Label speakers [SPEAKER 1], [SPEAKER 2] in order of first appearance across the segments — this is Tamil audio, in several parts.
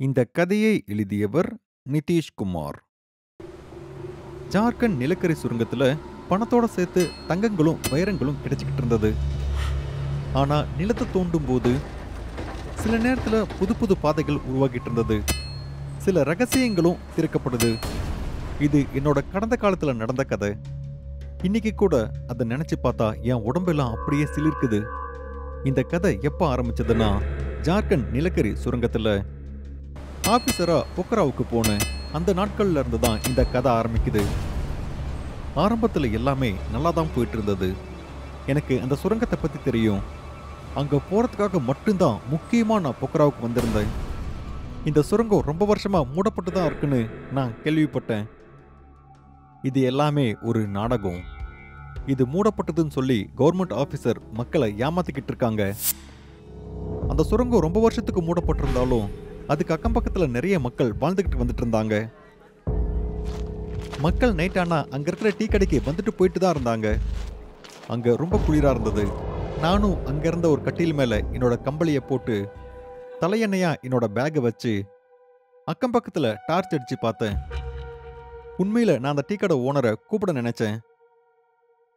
[SPEAKER 1] இந்த கதையை எழுதியவர் நிதிஷ்குமார். ஜார்க்கண்ட் நிலக்கரி சுரங்கத்துல பணத்தோட சேர்த்து தங்கங்களும் வைரங்களும் கிடைச்சிக்கிட்டு இருந்தது. ஆனா நிலத்தை தோண்டும் போது சில நேரத்துல புது புது பாதைகள் உருவாகிட்டு இருந்தது. சில ரகசியங்களும் திறக்கப்படுது. இது என்னோட கடந்த காலத்துல நடந்த கதை. இன்னைக்கு கூட அதை நினைச்சு பார்த்தா என் உடம்பெல்லாம் அப்படியே சிலிர்க்குது. இந்த கதை எப்ப ஆரம்பிச்சதுன்னா, ஜார்க்கண்ட் நிலக்கரி சுரங்கத்துல ஆபீசரா பொக்ராவுக்கு போனேன். அந்த நாட்கள்ல இருந்து தான் இந்த கதை ஆரம்பிக்குது. ஆரம்பத்துல எல்லாமே நல்லா தான் போயிட்டு இருந்தது. எனக்கு அந்த சுரங்கத்தை பத்தி தெரியும். அங்க போறதுக்காக மட்டும்தான் முக்கியமா நான் பொக்ராவுக்கு வந்திருந்தேன். இந்த சுரங்கம் ரொம்ப வருஷமா மூடப்பட்டு தான் இருக்குன்னு நான் கேள்விப்பட்டேன். இது எல்லாமே ஒரு நாடகம். இது மூடப்பட்டதுன்னு சொல்லி கவர்மெண்ட் ஆபீசர் மக்களை ஏமாத்திக்கிட்டு இருக்காங்க. அந்த சுரங்கம் ரொம்ப வருஷத்துக்கு மூடப்பட்டிருந்தாலும் அதுக்கு அக்கம் பக்கத்துல நிறைய மக்கள் வாழ்ந்துகிட்டு வந்துட்டு இருந்தாங்க. மக்கள் நைட் ஆனா அங்க இருக்கிற டீ கடைக்கு வந்துட்டு போயிட்டு தான் இருந்தாங்க. அங்க ரொம்ப குளிரா இருந்தது. நானும் அங்க இருந்த ஒரு கட்டில் மேல என்னோட கம்பளியை போட்டு தலையணையா என்னோட பேக்கை வச்சு அக்கம் பக்கத்துல டார்ச் அடிச்சு பார்த்தேன். உண்மையில நான் அந்த டீ கடை ஓனரை கூப்பிட நினைச்சேன்.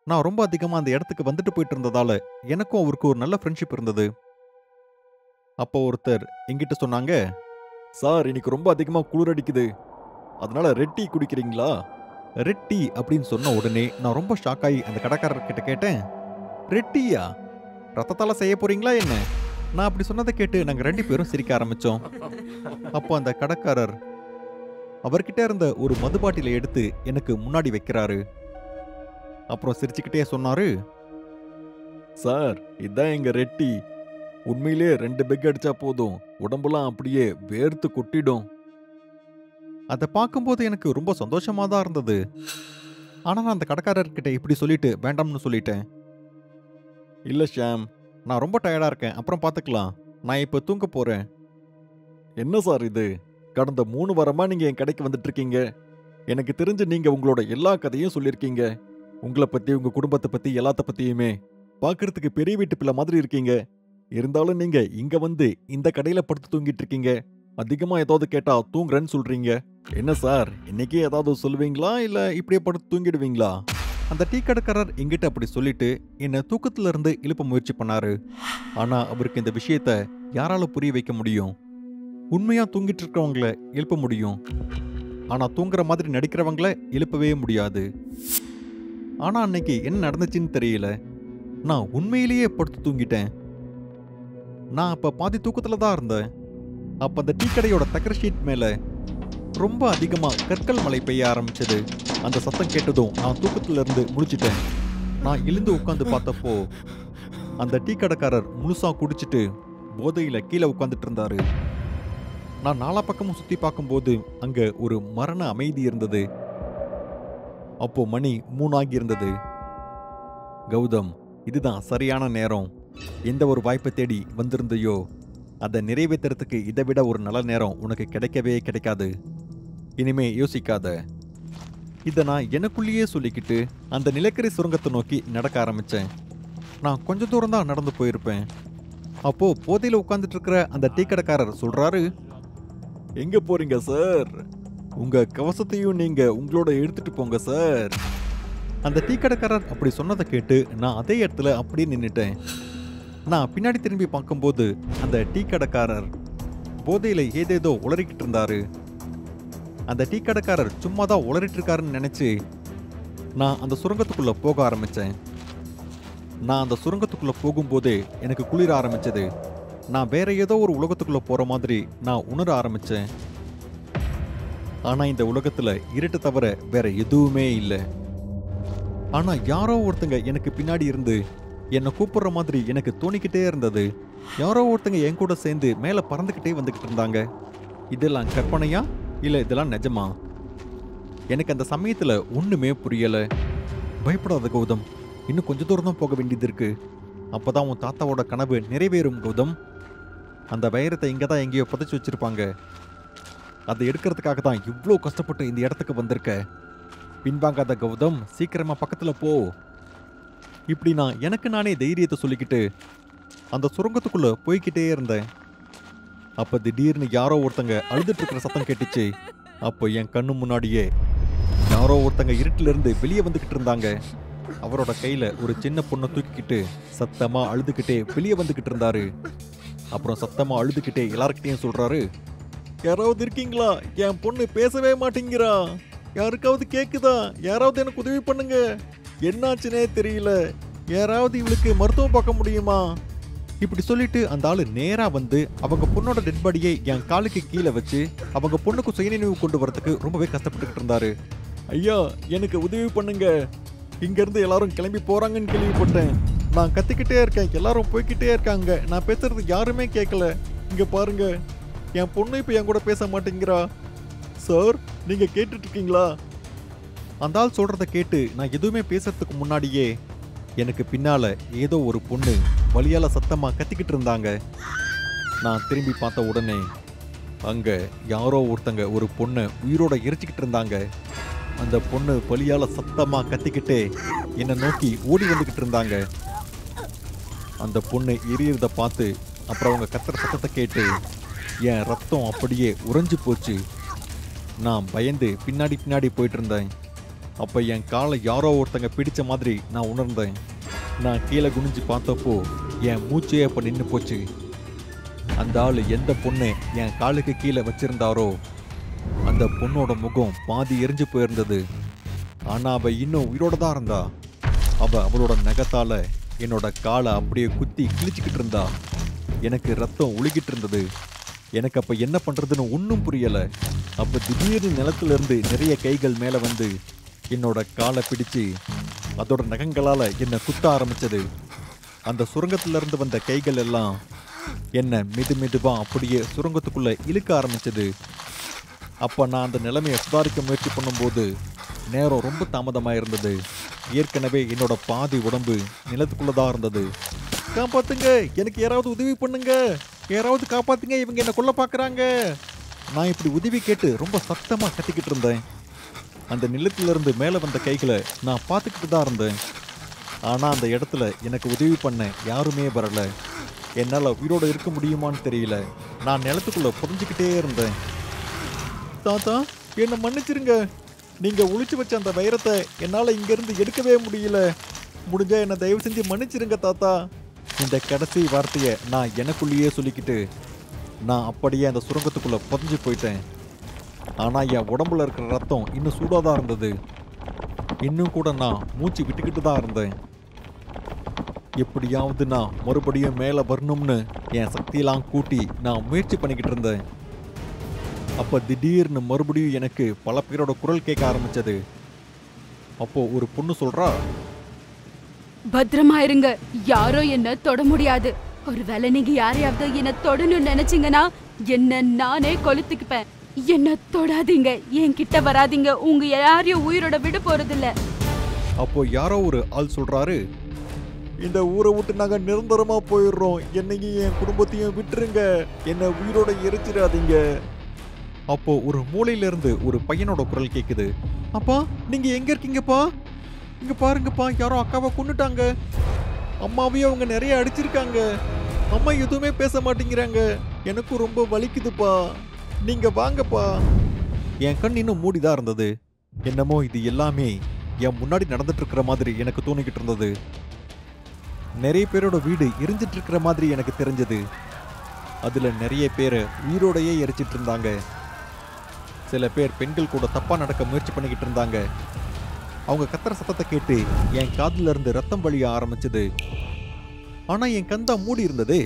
[SPEAKER 1] நான் ரொம்ப அதிகமா அந்த இடத்துக்கு வந்துட்டு போயிட்டு இருந்ததால எனக்கும் அவருக்கு ஒரு நல்ல ஃப்ரெண்ட்ஷிப் இருந்தது. அப்போ ஒருத்தர் என்கிட்ட சொன்னாங்க, சார் இன்னைக்கு ரொம்ப அதிகமா குளிர் அடிக்குது, அதனால ரெட் டீ குடிக்கிறீங்களா? ரெட் டீ அப்படின்னு சொன்ன உடனே நான் ரொம்ப ஷாக் ஆகி அந்த கடைக்காரர்கிட்ட கேட்டேன், ரெட் டீயா? ரத்தத்தால செய்ய போறீங்களா என்ன? நான் அப்படி சொன்னதை கேட்டு நாங்க 2 பேரும் சிரிக்க ஆரம்பிச்சோம். அப்போ அந்த கடைக்காரர் அவர்கிட்ட இருந்த ஒரு மது பாட்டிலை எடுத்து எனக்கு முன்னாடி வைக்கிறாரு. அப்புறம் சிரிச்சுக்கிட்டே சொன்னாரு, சார் இதான் எங்க ரெட் டீ. உண்மையிலே 2 பெக் அடிச்சா போதும், உடம்புலாம் அப்படியே வேர்த்து கொட்டிடும். அதை பார்க்கும்போது எனக்கு ரொம்ப சந்தோஷமா தான் இருந்தது. ஆனா நான் அந்த கடைக்காரர்கிட்ட இப்படி சொல்லிட்டு வேண்டாம்னு சொல்லிட்டேன். இல்ல ஷாம், நான் ரொம்ப டயர்டா இருக்கேன், அப்புறம் பார்த்துக்கலாம், நான் இப்ப தூங்க போறேன். என்ன சார் இது? கடந்த 3 வாரமா நீங்க என் கடைக்கு வந்துட்டு இருக்கீங்க. எனக்கு தெரிஞ்சு நீங்க உங்களோட எல்லா கதையும் சொல்லியிருக்கீங்க. உங்களை பத்தி, உங்க குடும்பத்தை பத்தி, எல்லாத்த பத்தியுமே. பார்க்கறதுக்கு பெரிய வீட்டு பிள்ளை மாதிரி இருக்கீங்க. இருந்தாலும் நீங்க இங்க வந்து இந்த கடையில படுத்து தூங்கிட்டு இருக்கீங்க. அதிகமா ஏதாவது கேட்டா தூங்குறேன்னு சொல்றீங்க. என்ன சார், இன்னைக்கே ஏதாவது சொல்லுவீங்களா இல்ல இப்படியே படுத்து தூங்கிடுவீங்களா? அந்த டீ கடைக்காரர் எங்கிட்ட அப்படி சொல்லிட்டு என்ன தூக்கத்துல இருந்து எழுப்ப முயற்சி பண்ணாரு. ஆனா அவருக்கு இந்த விஷயத்த யாரால புரிய வைக்க முடியும்? உண்மையா தூங்கிட்டு இருக்கவங்கள எழுப்ப முடியும், ஆனா தூங்குற மாதிரி நடிக்கிறவங்கள எழுப்பவே முடியாது. ஆனா அன்னைக்கு என்ன நடந்துச்சுன்னு தெரியல. நான் உண்மையிலேயே படுத்து தூங்கிட்டேன். நான் அப்ப பாதி தூக்கத்துல தான் இருந்தேன். அப்ப அந்த டீ கடையோட தக்கர ஷீட் மேல ரொம்ப அதிகமா கற்கள் மழை பெய்ய ஆரம்பிச்சது. அந்த சத்தம் கேட்டதும் நான் தூக்கத்துல இருந்து முழிச்சிட்டேன். நான் எழுந்து உட்காந்து பார்த்தப்போ அந்த டீ கடைக்காரர் முழுசா குடிச்சிட்டு போதையில கீழே உட்காந்துட்டு இருந்தாரு. நான் நாலா பக்கமும் சுத்தி பார்க்கும்போது அங்க ஒரு மரண அமைதி இருந்தது. அப்போ மணி 3 ஆகி இருந்தது. கௌதம், இதுதான் சரியான நேரம். எந்த ஒரு வாய்ப்பை தேடி வந்திருந்தையோ அதை நிறைவேற்றுறதுக்கு இதை விட ஒரு நல்ல நேரம் உனக்கு கிடைக்கவே கிடைக்காது. இனிமே யோசிக்காத. இதை நான் எனக்குள்ளேயே சொல்லிக்கிட்டு அந்த நிலக்கரி சுரங்கத்தை நோக்கி நடக்க ஆரம்பிச்சேன். நான் கொஞ்ச தூரம் தான் நடந்து போயிருப்பேன். அப்போ போதையில உட்கார்ந்துட்டு இருக்கிற அந்த டீ கடைக்காரர் சொல்றாரு, எங்க போறீங்க சார்? உங்க கவசத்தையும் நீங்க உங்களோட எடுத்துட்டு போங்க சார். அந்த டீ கடைக்காரர் அப்படி சொன்னதை கேட்டு நான் அதே இடத்துல அப்படியே நின்னுட்டேன். நான் பின்னாடி திரும்பி பார்க்கும்போது அந்த டீ கடைக்காரர் போதையில ஏதேதோ உளறிக்கிட்டு இருந்தாரு. அந்த டீ கடைக்காரர் சும்மா தான் உளறிட்டு இருக்காருன்னு நினைச்சு நான் அந்த சுரங்கத்துக்குள்ள போக ஆரம்பிச்சேன். நான் அந்த சுரங்கத்துக்குள்ள போகும்போதே எனக்கு குளிர ஆரம்பிச்சது. நான் வேற ஏதோ ஒரு உலகத்துக்குள்ள போற மாதிரி நான் உணர ஆரம்பிச்சேன். ஆனா இந்த உலகத்துல இருட்டு தவிர வேற எதுவுமே இல்லை. ஆனா யாரோ ஒருத்தங்க எனக்கு பின்னாடி இருந்து என்னை கூப்பிடுற மாதிரி எனக்கு தோணிக்கிட்டே இருந்தது. யாரோ ஒருத்தங்க என் கூட சேர்ந்து மேல பறந்துகிட்டே வந்துகிட்டு இருந்தாங்க. இதெல்லாம் கற்பனையா இல்ல இதெல்லாம் நிஜமா? எனக்கு அந்த சமயத்துல ஒண்ணுமே புரியல. பயப்படாத கௌதம், இன்னும் கொஞ்ச தூரம் தான் போக வேண்டியது இருக்கு. அப்பதான் உன் தாத்தாவோட கனவு நிறைவேறும் கௌதம். அந்த வைரத்தை இங்க தான் எங்கேயோ புதைச்சு வச்சிருப்பாங்க. அதை எடுக்கிறதுக்காக தான் இவ்வளோ கஷ்டப்பட்டு இந்த இடத்துக்கு வந்திருக்க. பின்வாங்காத கௌதம், சீக்கிரமா பக்கத்துல போ. இப்படி நான் எனக்கு நானே தைரியத்தை சொல்லிக்கிட்டு அந்த சுரங்கத்துக்குள்ள போய்கிட்டே இருந்தேன். அப்ப திடீர்னு யாரோ ஒருத்தங்க அழுதுட்டு இருக்கிற சத்தம் கேட்டுச்சு. அப்போ என் கண்ணு முன்னாடியே யாரோ ஒருத்தங்க இருட்டுல இருந்து வெளியே வந்துகிட்டு இருந்தாங்க. அவரோட கையில ஒரு சின்ன பொண்ணை தூக்கிக்கிட்டு சத்தமா அழுதுகிட்டே வெளியே வந்துகிட்டு இருந்தாரு. அப்புறம் சத்தமா அழுதுகிட்டே எல்லார்கிட்டையும் சொல்றாரு, யாராவது இருக்கீங்களா? என் பொண்ணு பேசவே மாட்டேங்கிறா. யாருக்காவது கேக்குதா? யாராவது எனக்கு உதவி பண்ணுங்க. என்னாச்சுனே தெரியல. யாராவது இவளுக்கு மருத்துவம் பார்க்க முடியுமா? இப்படி சொல்லிட்டு அந்த ஆளு நேரா வந்து அவங்க பொண்ணோட டெட் பாடியை என் காலுக்கு கீழே வச்சு அவங்க பொண்ணுக்கு சுயநினைவு கொண்டு வரதுக்கு ரொம்பவே கஷ்டப்பட்டுக்கிட்டு இருந்தாரு. ஐயா, எனக்கு உதவி பண்ணுங்க. இங்க இருந்து எல்லாரும் கிளம்பி போறாங்கன்னு கேள்விப்பட்டேன். நான் கத்திக்கிட்டே இருக்கேன், எல்லாரும் போய்கிட்டே இருக்காங்க. நான் பேசுறது யாருமே கேட்கல. இங்க பாருங்க, என் பொண்ணு இப்ப என் கூட பேச மாட்டேங்கிறா. சார், நீங்க கேட்டுட்டு இருக்கீங்களா? அந்த ஆள் சொல்றத கேட்டு நான் எதுவுமே பேசுறதுக்கு முன்னாடியே எனக்கு பின்னால ஏதோ ஒரு பொண்ணு வலியால சத்தமா கத்திக்கிட்டு இருந்தாங்க. நான் திரும்பி பார்த்த உடனே அங்க யாரோ ஒருத்தங்க ஒரு பொண்ணை உயிரோட எரிச்சுக்கிட்டு இருந்தாங்க. அந்த பொண்ணு வலியால சத்தமா கத்திக்கிட்டே என்னை நோக்கி ஓடி வந்துகிட்டு இருந்தாங்க. அந்த பொண்ணு எரியறத பார்த்து அப்புறம் அவங்க கத்துற சத்தத்தை கேட்டு என் ரத்தம் அப்படியே உறைஞ்சு போச்சு. நான் பயந்து பின்னாடி போயிட்டு இருந்தேன். அப்போ என் காலை யாரோ ஒருத்தங்க பிடிச்ச மாதிரி நான் உணர்ந்தேன். நான் கீழே குனிஞ்சு பார்த்தப்போ என் மூச்சே அப்போ நின்று போச்சு. அந்த ஆள் எந்த பொண்ணை என் காலுக்கு கீழே வச்சிருந்தாரோ அந்த பொண்ணோட முகம் பாதி எரிஞ்சு போயிருந்தது. ஆனால் அவள் இன்னும் உயிரோட தான் இருந்தா. அவளோட நகத்தால என்னோட காலை அப்படியே குத்தி கிழிச்சிக்கிட்டு இருந்தா. எனக்கு ரத்தம் ஒழுகிட்டு இருந்தது. எனக்கு அப்போ என்ன பண்ணுறதுன்னு ஒன்றும் புரியலை. அப்போ திடீர்னு நிலத்துல இருந்து நிறைய கைகள் மேலே வந்து என்னோட காலை பிடிச்சு அதோட நகங்களால் என்னை குத்த ஆரம்பிச்சது. அந்த சுரங்கத்திலிருந்து வந்த கைகள் எல்லாம் என்னை மெதுவாக அப்படியே சுரங்கத்துக்குள்ளே இழுக்க ஆரம்பிச்சது. அப்போ நான் அந்த நிலைமையை சுதாரிக்க முயற்சி பண்ணும்போது நேரம் ரொம்ப தாமதமாக இருந்தது. ஏற்கனவே என்னோட பாதி உடம்பு நிலத்துக்குள்ளே தான் இருந்தது. காப்பாத்துங்க, எனக்கு யாராவது உதவி பண்ணுங்க, யாராவது காப்பாத்துங்க, இவங்க என்னை கொல்ல பார்க்குறாங்க. நான் இப்படி உதவி கேட்டு ரொம்ப சத்தமாக கத்திக்கிட்டு இருந்தேன். அந்த நிலத்திலிருந்து மேலே வந்த கைகளை நான் பார்த்துக்கிட்டு தான் இருந்தேன். ஆனால் அந்த இடத்துல எனக்கு உதவி பண்ண யாருமே வரல. என்னால் உயிரோடு இருக்க முடியுமான்னு தெரியல. நான் நிலத்துக்குள்ளே புரிஞ்சுக்கிட்டே இருந்தேன். தாத்தா, என்னை மன்னிச்சிருங்க. நீங்கள் ஒளிச்சு வச்ச அந்த வைரத்தை என்னால் இங்கேருந்து எடுக்கவே முடியல. முடிஞ்சா என்னை தயவு செஞ்சு மன்னிச்சிருங்க தாத்தா. இந்த கடைசி வார்த்தையை நான் எனக்குள்ளேயே சொல்லிக்கிட்டு நான் அப்படியே அந்த சுரங்கத்துக்குள்ளே புதைஞ்சு போயிட்டேன். ஆனால் என் உடம்புல இருக்கிற ரத்தம் இன்னும் சூடாக தான் இருந்தது. இன்னும் கூட நான் மூச்சு விட்டுக்கிட்டு தான் இருந்தேன். எப்படியாவது நான் மறுபடியும் மேலே வரணும்னு என் சக்தியெல்லாம் கூட்டி நான் முயற்சி பண்ணிக்கிட்டு இருந்தேன். அப்போ திடீர்னு மறுபடியும் எனக்கு பல பேரோட குரல் கேட்க ஆரம்பிச்சது. அப்போ ஒரு பொண்ணு சொல்றா,
[SPEAKER 2] பத்திரமா இருங்க, யாரோ என்ன தொட முடியாது. ஒருவேளை நீங்க யாரையாவது என்ன தொடணும்னு நினைச்சீங்கன்னா என்ன நானே கொளுத்துக்குப்பேன். என்ன தொடாதீங்க, என் கிட்ட வராதீங்க, உங்க யாரையும் உயிரோட விட போறதில்ல.
[SPEAKER 1] அப்போ யாரோ ஒரு ஆள் சொல்றாரு, இந்த ஊரை விட்டு நாங்க நிரந்தரமா போயிடுறோம், என்னையும் என் குடும்பத்தையும் விட்டுருங்க, என்ன உயிரோட எரிச்சிடாதீங்க. அப்போ ஒரு மூலையில இருந்து ஒரு பையனோட குரல் கேக்குது. அப்பா, நீங்க எங்க இருக்கீங்கப்பா? இங்க பாருங்கப்பா, யாரோ அக்காவை கொன்னுட்டாங்க. அம்மாவையும் அவங்க நிறைய அடிச்சிருக்காங்க. அம்மா எதுவுமே பேச மாட்டேங்கிறாங்க. எனக்கும் ரொம்ப வலிக்குதுப்பா, நீங்க வாங்கப்பா. என் கண் இன்னும் மூடிதான் இருந்தது. என்னமோ இது எல்லாமே என் முன்னாடி நடந்துட்டு இருக்கிற மாதிரி எனக்கு தோணிக்கிட்டு இருந்தது. நிறைய பேரோட வீடு எரிஞ்சிட்டு இருக்கிற மாதிரி எனக்கு தெரிஞ்சது. அதுல நிறைய பேரை உயிரோடையே எரிச்சிட்டு இருந்தாங்க. சில பேர் பெண்கள் கூட தப்பா நடக்க முயற்சி பண்ணிக்கிட்டு இருந்தாங்க. அவங்க கத்துற சத்தத்தை கேட்டு என் காதுல இருந்து ரத்தம் வழிய ஆரம்பிச்சது. ஆனா என் கண் தான் மூடி இருந்தது.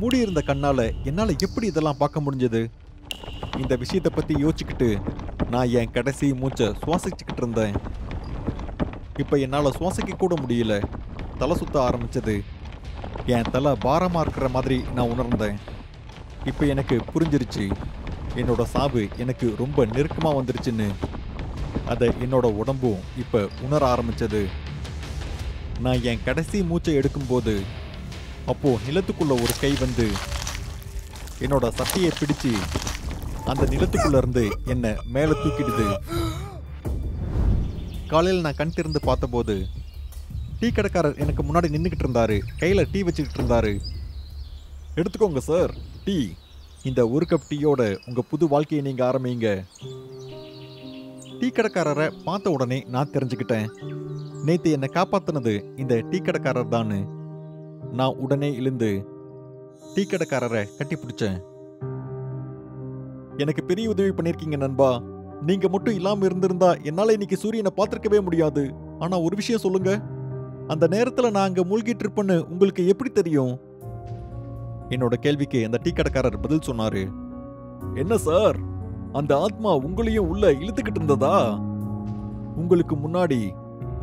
[SPEAKER 1] மூடி இருந்த கண்ணால என்னால எப்படி இதெல்லாம் பார்க்க முடிஞ்சது? இந்த விஷயத்தை பத்தி யோசிச்சுக்கிட்டு நான் என் கடைசி மூச்சை சுவாசிச்சுக்கிட்டு இருந்தேன். இப்ப என்னால சுவாசிக்க கூட முடியல. தலை சுத்த ஆரம்பிச்சது. என் தலை பாரமா இருக்கிற மாதிரி நான் உணர்ந்தேன். இப்ப எனக்கு புரிஞ்சிருச்சு, என்னோட சாவு எனக்கு ரொம்ப நெருக்கமா வந்துருச்சுன்னு. அதை என்னோட உடம்பும் இப்ப உணர ஆரம்பிச்சது. நான் என் கடைசி மூச்சை எடுக்கும்போது அப்போ நிலத்துக்குள்ள ஒரு கை வந்து என்னோட சட்டையை பிடிச்சு அந்த நிலத்துக்குள்ள இருந்து என்ன மேல தூக்கிடுது. காலையில் நான் கண் திறந்து பார்த்தபோது டீ கடைக்காரர் எனக்கு முன்னாடி நின்றுக்கிட்டு இருந்தாரு. கையில டீ வச்சுக்கிட்டு இருந்தாரு. எடுத்துக்கோங்க சார், டீ. இந்த ஒரு கப் டீயோட உங்க புது வாழ்க்கையை நீங்க ஆரம்பிங்க. டீ கடைக்காரரை பார்த்த உடனே நான் தெரிஞ்சுக்கிட்டேன், நேத்து என்னை காப்பாத்தினது இந்த டீ கடைக்காரர் தான்னு. நான் உடனே எழுந்து டீ கடைக்காரரை கட்டி பிடிச்சேன். எனக்கு பெரிய உதவி பண்ணிருக்கீங்க நண்பா. நீங்க மட்டும் இல்லாம இருந்திருந்தா என்னால இன்னைக்கு சூரியனை பார்த்திருக்கவே முடியாது. ஆனா ஒரு விஷயம் சொல்லுங்க, அந்த நேரத்துல நான் அங்க மூழ்கிட்டு இருப்பேன்னு உங்களுக்கு எப்படி தெரியும்? என்னோட கேள்விக்கு அந்த டீ கடைக்காரர் பதில் சொன்னாரு. என்ன சார், அந்த ஆத்மா உங்களையும் உள்ள இழுத்துக்கிட்டு இருந்ததா? உங்களுக்கு முன்னாடி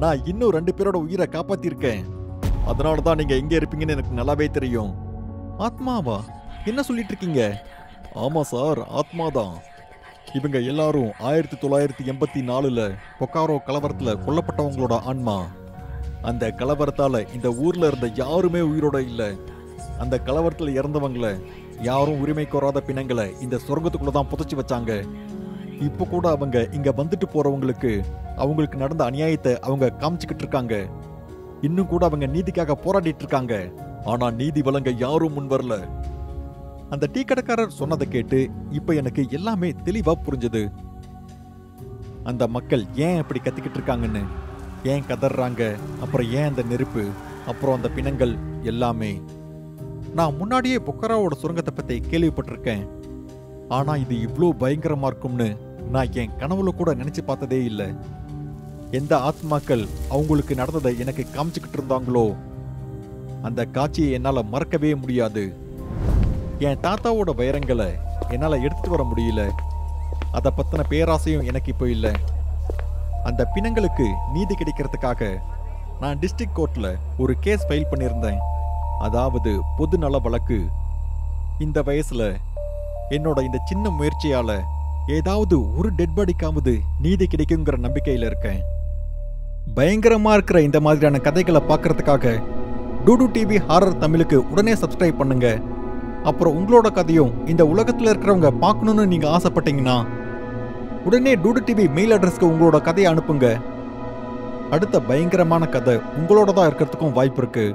[SPEAKER 1] நான் இன்னும் 2 பேரோட உயிரை காப்பாத்திருக்கேன். அதனாலதான் நீங்க எங்க இருப்பீங்கன்னு எனக்கு நல்லாவே தெரியும். ஆத்மாவா? என்ன சொல்லிட்டு இருக்கீங்க? ஆமா சார், ஆத்மாதான். இவங்க எல்லாரும் 1984 பொக்காரோ கலவரத்துல கொல்லப்பட்டவங்களோட ஆன்மா. அந்த கலவரத்தால இந்த ஊர்ல இருந்த யாருமே உயிரோட இல்ல. அந்த கலவரத்துல இறந்தவங்கள யாரும் உரிமை கோராத பிணங்களை இந்த சொர்க்கத்துக்குள்ளதான் புதைச்சு வச்சாங்க. இப்ப கூட அவங்க இங்க வந்துட்டு போறவங்களுக்கு அவங்களுக்கு நடந்த அநியாயத்தை அவங்க காமிச்சுக்கிட்டு இருக்காங்க. இன்னும் கூட அவங்க நீதிக்காக போராடிட்டு இருக்காங்க. ஆனா நீதி வழங்க யாரும் முன் வரல. அந்த டீ கடைக்காரர் சொன்னதை கேட்டு இப்ப எனக்கு எல்லாமே தெளிவா புரிஞ்சது. அந்த மக்கள் ஏன் அப்படி கத்திக்கிட்டு இருக்காங்கன்னு, ஏன் கதறாங்க, அப்புறம் ஏன் அந்த நெருப்பு, அப்புறம் அந்த பிணங்கள் எல்லாமே. நான் முன்னாடியே பொக்கராவோட சுரங்கத்தை பத்தி கேள்விப்பட்டிருக்கேன். ஆனா இது இவ்ளோ பயங்கரமா இருக்கும்னு நான் என் கனவுல கூட நினைச்சு பார்த்ததே இல்லை. எந்த ஆத்மாக்கள் அவங்களுக்கு நடந்ததை எனக்கு காமிச்சுக்கிட்டு இருந்தாங்களோ அந்த காட்சியை என்னால மறக்கவே முடியாது. என் தாத்தாவோட வைரங்களை என்னால எடுத்துட்டு வர முடியல. அதை பத்தின பேராசையும் எனக்கு இப்போ இல்லை. அந்த பிணங்களுக்கு நீதி கிடைக்கிறதுக்காக நான் டிஸ்ட்ரிக்ட் கோர்ட்ல ஒரு கேஸ் ஃபைல் பண்ணியிருந்தேன். அதாவது பொது நல வழக்கு. இந்த வயசுல என்னோட இந்த சின்ன முயற்சியால ஏதாவது ஒரு டெட் பாடிக்காவது நீதி கிடைக்குங்கிற நம்பிக்கையில இருக்கேன். பயங்கரமா இருக்கிற இந்த மாதிரியான கதைகளை பார்க்கறதுக்காக டூடு டிவி ஹாரர் தமிழுக்கு உடனே சப்ஸ்கிரைப் பண்ணுங்க. அப்புறம் உங்களோட கதையும் இந்த உலகத்துல இருக்கிறவங்க பார்க்கணும்னு நீங்க ஆசைப்பட்டீங்கன்னா உடனே டூடு டிவி மெயில் அட்ரஸ்க்கு உங்களோட கதையை அனுப்புங்க. அடுத்த பயங்கரமான கதை உங்களோட தான் இருக்கிறதுக்கும் வாய்ப்பு இருக்கு.